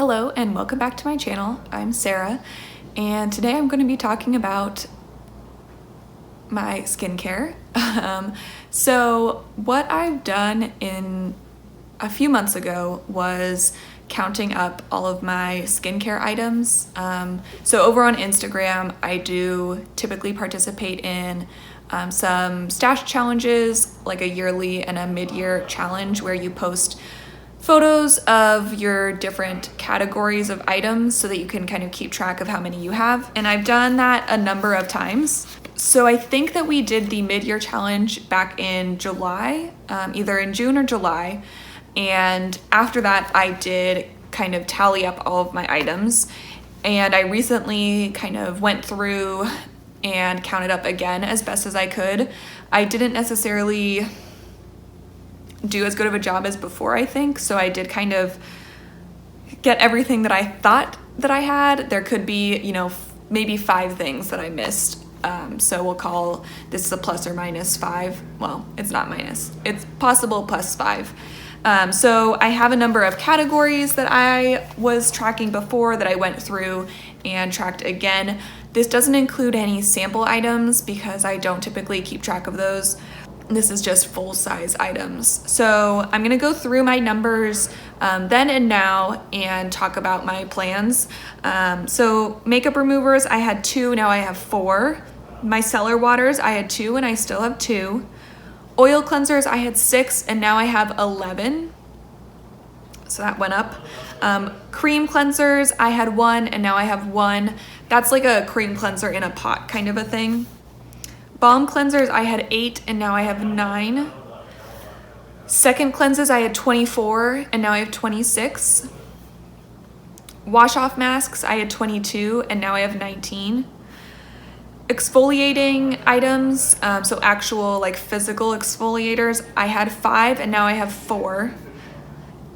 Hello and welcome back to my channel. I'm Sarah and today I'm going to be talking about my skincare. So what I've done in a few months ago was counting up all of my skincare items. So over on Instagram, I do typically participate in some stash challenges, like a yearly and a mid-year challenge where you post photos of your different categories of items so that you can kind of keep track of how many you have. And I've done that a number of times. So I think that we did the mid-year challenge back in July, either in June or July. And after that, I did kind of tally up all of my items. And I recently kind of went through and counted up again as best as I could. I didn't necessarily do as good of a job as before, I think. So I did kind of get everything that I thought that I had. There could be, maybe 5 things that I missed. So we'll call this a plus or minus 5. Well, it's not minus, it's possible plus 5. So I have a number of categories that I was tracking before that I went through and tracked again. This doesn't include any sample items because I don't typically keep track of those. This is just full-size items. So I'm gonna go through my numbers then and now and talk about my plans. So makeup removers, I had 2, now I have 4. Micellar waters, I had 2 and I still have 2. Oil cleansers, I had 6 and now I have 11. So that went up. Cream cleansers, I had 1 and now I have 1. That's like a cream cleanser in a pot kind of a thing. Balm cleansers, I had 8 and now I have 9. Second cleanses, I had 24 and now I have 26. Wash off masks, I had 22 and now I have 19. Exfoliating items, so actual like physical exfoliators, I had 5 and now I have 4.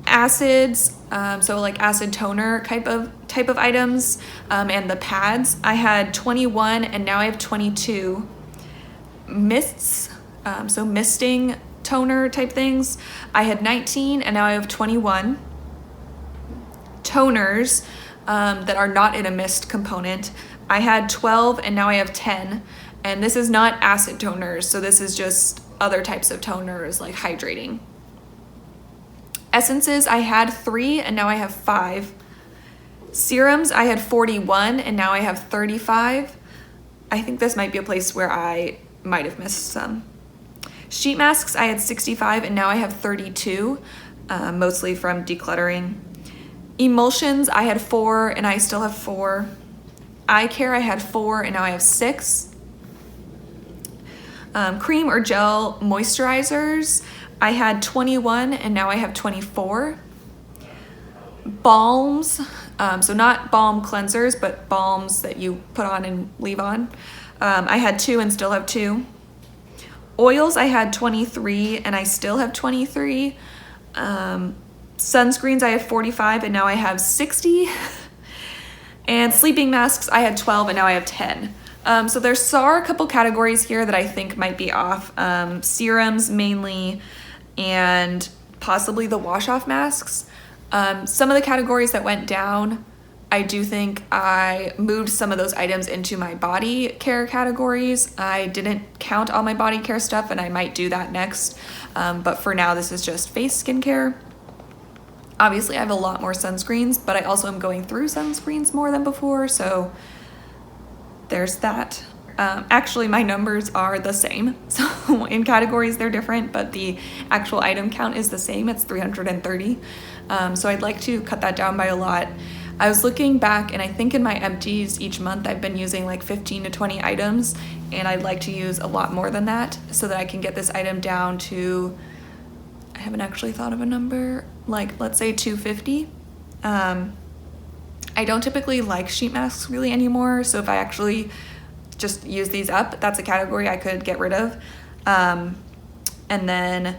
Acids, so like acid toner type of items, and the pads, I had 21 and now I have 22. Mists, so misting toner type things, I had 19 and now I have 21. Toners that are not in a mist component, I had 12 and now I have 10. And this is not acid toners, so this is just other types of toners like hydrating. Essences, I had 3 and now I have 5. Serums, I had 41 and now I have 35. I think this might be a place where I might have missed some. Sheet masks, I had 65 and now I have 32, mostly from decluttering. Emulsions, I had 4 and I still have 4. Eye care, I had 4 and now I have 6. Cream or gel moisturizers, I had 21 and now I have 24. Balms, so not balm cleansers, but balms that you put on and leave on. I had 2 and still have 2. Oils, I had 23 and I still have 23. Sunscreens, I have 45 and now I have 60. And sleeping masks, I had 12 and now I have 10. So there are a couple categories here that I think might be off. Serums mainly, and possibly the wash-off masks. Some of the categories that went down, I do think I moved some of those items into my body care categories. I didn't count all my body care stuff and I might do that next. But for now, this is just face skincare. Obviously, I have a lot more sunscreens, but I also am going through sunscreens more than before, so there's that. Actually, my numbers are the same. So in categories, they're different, but the actual item count is the same. It's 330. So I'd like to cut that down by a lot. I was looking back and I think in my empties each month I've been using like 15 to 20 items, and I'd like to use a lot more than that so that I can get this item down to, I haven't actually thought of a number, like let's say 250. I don't typically like sheet masks really anymore, so if I actually just use these up, that's a category I could get rid of. And then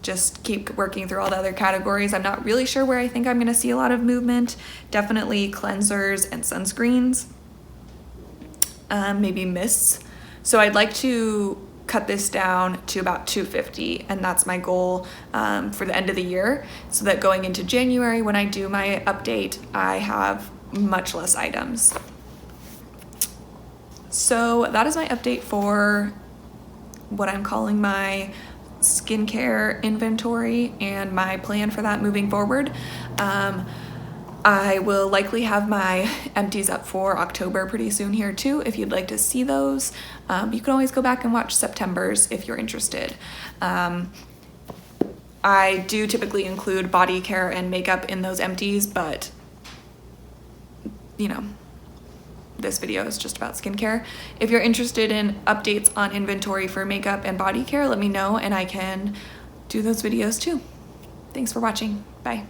just keep working through all the other categories. I'm not really sure where I think I'm gonna see a lot of movement. Definitely cleansers and sunscreens, maybe mists. So I'd like to cut this down to about 250, and that's my goal for the end of the year, so that going into January when I do my update, I have much less items. So that is my update for what I'm calling my skincare inventory and my plan for that moving forward. I will likely have my empties up for October pretty soon here too, if you'd like to see those. You can always go back and watch September's if you're interested. I do typically include body care and makeup in those empties, but you know, this video is just about skincare. If you're interested in updates on inventory for makeup and body care, let me know and I can do those videos too. Thanks for watching. Bye.